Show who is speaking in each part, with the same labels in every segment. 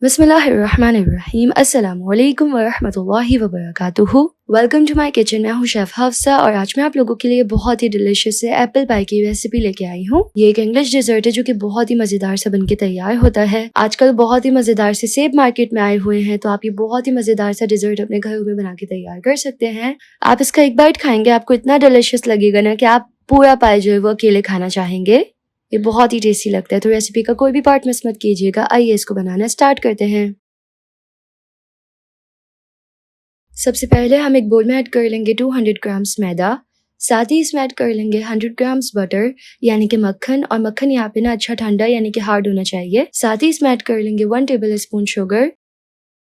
Speaker 1: बिस्मिल्लाहिर्रहमानिर्रहीम अस्सलामु अलैकुम वरहमतुल्लाहि वबरकातुहू। Welcome to my kitchen. मैं हूँ शेफ हफ्सा और आज मैं आप लोगों के लिए बहुत ही डिलीशियस से एप्पल पाई की रेसिपी लेके आई हूँ। ये एक इंग्लिश डिजर्ट है जो कि बहुत ही मजेदार से बनके तैयार होता है। आजकल बहुत ही मजेदार से सेब मार्केट में आए हुए हैं, तो आप ये बहुत ही मजेदार सा डिजर्ट अपने घरों में बना के तैयार कर सकते हैं। आप इसका एक बाइट खाएंगे, आपको इतना डिलीशियस लगेगा ना कि आप पूरा पाई जो है वो अकेले खाना चाहेंगे। ये बहुत ही टेस्टी लगता है, तो रेसिपी का कोई भी पार्ट मिस मत कीजिएगा। आइए इसको बनाना स्टार्ट करते हैं। सबसे पहले हम एक बोल में ऐड कर लेंगे 200 ग्राम्स मैदा। साथ ही इसमें ऐड कर लेंगे 100 ग्राम्स बटर यानी कि मक्खन, और मक्खन यहाँ पे ना अच्छा ठंडा यानी कि हार्ड होना चाहिए। साथ ही इसमें ऐड कर लेंगे 1 table spoon sugar,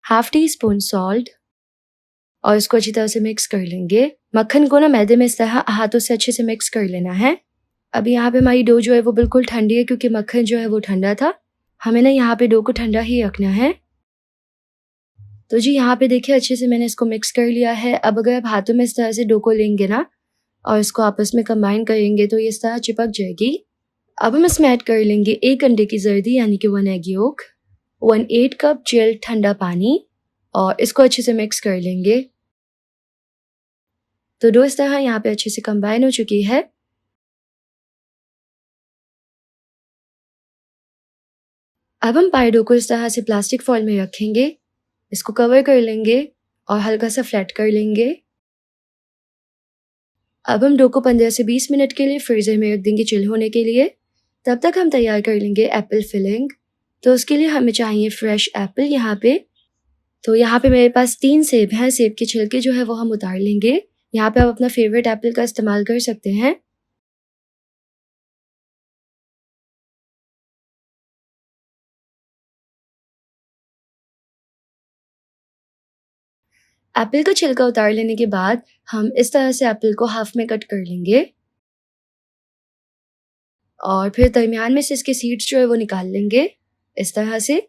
Speaker 1: half tea spoon salt, और इसको अच्छी तरह से मिक्स कर लेंगे। मक्खन को ना मैदे में इस तरह हाथों से अच्छे से मिक्स कर लेना है। अभी यहाँ पे हमारी डो जो है वो बिल्कुल ठंडी है, क्योंकि मक्खन जो है वो ठंडा था। हमें ना यहाँ पे डो को ठंडा ही रखना है। तो जी यहाँ पे देखिए अच्छे से मैंने इसको मिक्स कर लिया है। अब अगर आप हाथों में इस तरह से डो को लेंगे ना और इसको आपस में कंबाइन करेंगे तो ये इस तरह चिपक जाएगी। अब हम इसमें ऐड कर लेंगे 1 अंडे की जर्दी यानी कि 1 एग योक, 1/8 कप चिल्ड ठंडा पानी, और इसको अच्छे से मिक्स कर लेंगे। तो डो इस तरह यहाँ पे अच्छे से कंबाइन हो चुकी है। अब हम पाई डो को इस तरह से प्लास्टिक फॉइल में रखेंगे, इसको कवर कर लेंगे और हल्का सा फ्लैट कर लेंगे। अब हम डो को 15 से 20 मिनट के लिए फ्रीजर में रख देंगे चिल होने के लिए। तब तक हम तैयार कर लेंगे एप्पल फिलिंग। तो उसके लिए हमें चाहिए फ्रेश एप्पल। यहाँ पे मेरे पास 3 सेब हैं। सेब के छिलके जो है वो हम उतार लेंगे। यहाँ पे आप अपना फेवरेट एप्पल का इस्तेमाल कर सकते हैं। एप्पल का छिलका उतार लेने के बाद हम इस तरह से एप्पल को हाफ में कट कर लेंगे और फिर दरमियान में से इसके सीड्स जो है वो निकाल लेंगे इस तरह से।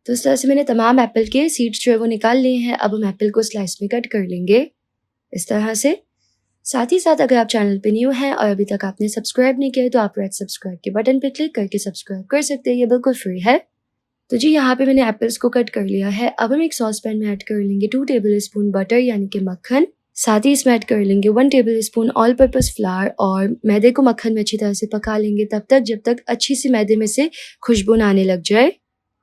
Speaker 1: तो इस तरह से मैंने तमाम एप्पल के सीड्स जो है वो निकाल लिए हैं। अब हम एप्पल को स्लाइस में कट कर लेंगे इस तरह से। साथ ही साथ अगर आप चैनल पे न्यू हैं और अभी तक आपने सब्सक्राइब नहीं किया तो आप रेड सब्सक्राइब के बटन पे क्लिक करके सब्सक्राइब कर सकते हैं, ये बिल्कुल फ्री है। तो जी यहाँ पे मैंने एप्पल्स को कट कर लिया है। अब हम एक सॉस पैन में ऐड कर लेंगे 2 टेबल स्पून बटर यानी कि मक्खन। साथ ही इसमें ऐड कर लेंगे 1 table spoon all purpose flower, और मैदे को मक्खन में अच्छी तरह से पका लेंगे तब तक जब तक अच्छी सी मैदे में से खुशबू ना आने लग जाए।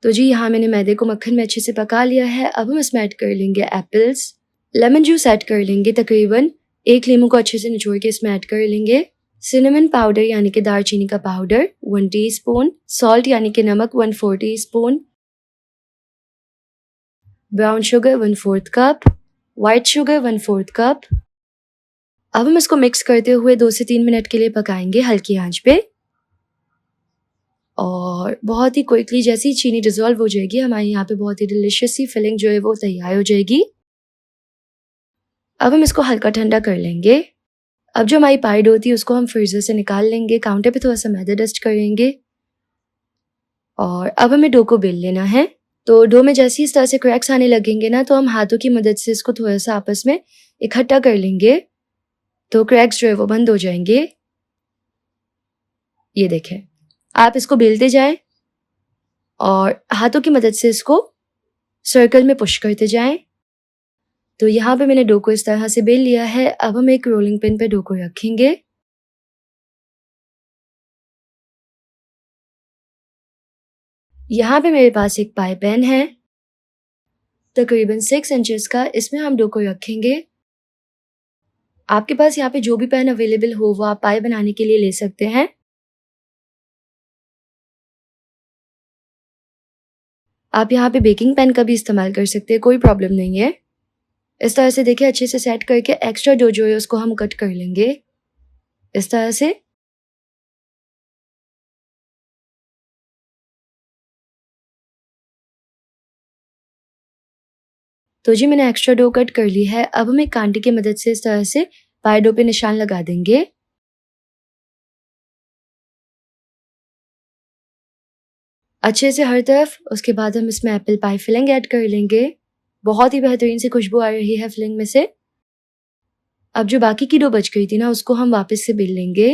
Speaker 1: तो जी यहाँ मैंने मैदे को मक्खन में अच्छे से पका लिया है। अब हम इसमें ऐड कर लेंगे एप्पल्स। लेमन जूस ऐड कर लेंगे, तकरीबन 1 लीमू को अच्छे से निचोड़ के इसमें ऐड कर लेंगे। सिनेमन पाउडर यानी कि दालचीनी का पाउडर 1 टीस्पून, सॉल्ट यानी कि नमक 1/4 teaspoon, brown sugar 1/4 cup, white sugar 1/4 cup. अब हम इसको मिक्स करते हुए 2 से 3 मिनट के लिए पकाएंगे हल्की आंच पे। और बहुत ही क्विकली जैसे ही चीनी डिजोल्व हो जाएगी हमारे यहाँ पे बहुत ही डिलिशियस सी फिलिंग जो है वो तैयार हो जाएगी। अब हम इसको हल्का ठंडा कर लेंगे। अब जो हमारी पाई डो थी उसको हम फ्रीजर से निकाल लेंगे, काउंटर पे थोड़ा सा मैदा डस्ट करेंगे और अब हमें डो को बेल लेना है। तो डो में जैसे ही इस तरह से क्रैक्स आने लगेंगे ना तो हम हाथों की मदद से इसको थोड़ा सा आपस में इकट्ठा कर लेंगे, तो क्रैक्स जो है वो बंद हो जाएंगे। ये देखें, आप इसको बेलते जाएं और हाथों की मदद से इसको सर्कल में पुश करते जाएं। तो यहाँ पे मैंने डो को इस तरह से बेल लिया है। अब हम एक रोलिंग पिन पे डो को रखेंगे। यहाँ पे मेरे पास एक पाई पैन है तकरीबन 6 इंचेस का, इसमें हम डो को रखेंगे। आपके पास यहाँ पे जो भी पैन अवेलेबल हो वो आप पाई बनाने के लिए ले सकते हैं। आप यहाँ पे बेकिंग पैन का भी इस्तेमाल कर सकते हैं, कोई प्रॉब्लम नहीं है। इस तरह से देखिए अच्छे से सेट करके एक्स्ट्रा डो जो है उसको हम कट कर लेंगे इस तरह से। तो जी मैंने एक्स्ट्रा डो कट कर ली है। अब हम एक कांटे की मदद से इस तरह से पाई डो पे निशान लगा देंगे। अच्छे से हर तरफ। उसके बाद हम इसमें एप्पल पाई फिलिंग ऐड कर लेंगे। बहुत ही बेहतरीन सी खुशबू आ रही है फिलिंग में से। अब जो बाकी की डो बच गई थी ना उसको हम वापस से बेल लेंगे।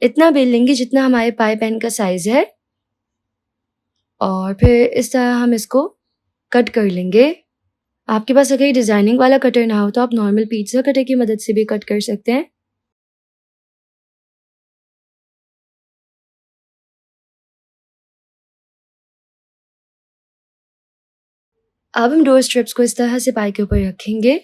Speaker 1: इतना बेल लेंगे जितना हमारे पाई पैन का साइज़ है और फिर इस तरह हम इसको कट कर लेंगे। आपके पास अगर ये डिज़ाइनिंग वाला कटर ना हो तो आप नॉर्मल पिज़्ज़ा कटर की मदद से भी कट कर सकते हैं। अब हम डोर स्ट्रिप्स को इस तरह से पाई के ऊपर रखेंगे।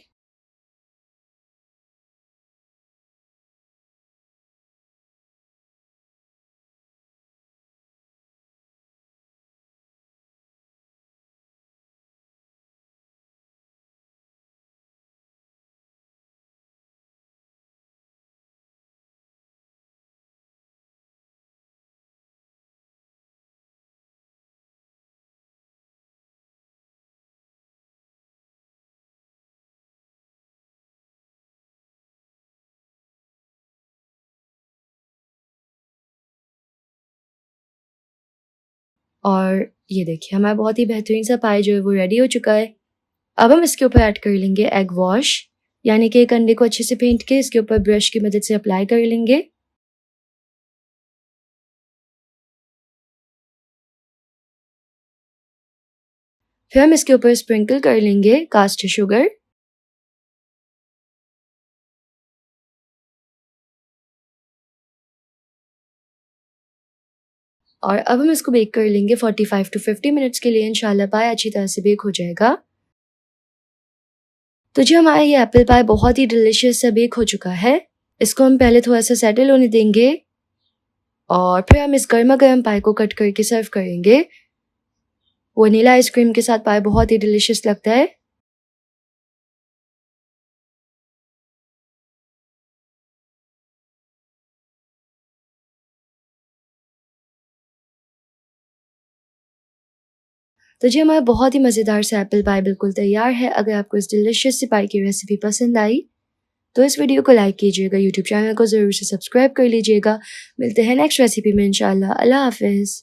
Speaker 1: और ये देखिए हमारा बहुत ही बेहतरीन सा पाई जो है वो रेडी हो चुका है। अब हम इसके ऊपर ऐड कर लेंगे एग वॉश, यानी कि एक अंडे को अच्छे से फेंट के इसके ऊपर ब्रश की मदद से अप्लाई कर लेंगे। फिर हम इसके ऊपर स्प्रिंकल कर लेंगे कास्ट शुगर। और अब हम इसको बेक कर लेंगे 45 टू 50 मिनट्स के लिए। इंशाल्लाह पाई अच्छी तरह से बेक हो जाएगा। तो जी हमारा ये एप्पल पाई बहुत ही डिलिशियस सा बेक हो चुका है। इसको हम पहले थोड़ा सा सेटल होने देंगे और फिर हम इस गर्मा गर्म पाई को कट करके सर्व करेंगे। वनीला आइसक्रीम के साथ पाई बहुत ही डिलिशियस लगता है। तो जी हमारा बहुत ही मज़ेदार सा एप्पल पाई बिल्कुल तैयार है। अगर आपको इस डिलिशियस सी पाई की रेसिपी पसंद आई तो इस वीडियो को लाइक कीजिएगा, यूट्यूब चैनल को ज़रूर से सब्सक्राइब कर लीजिएगा। मिलते हैं नेक्स्ट रेसिपी में इंशाल्लाह। अल्लाह हाफ़िज़।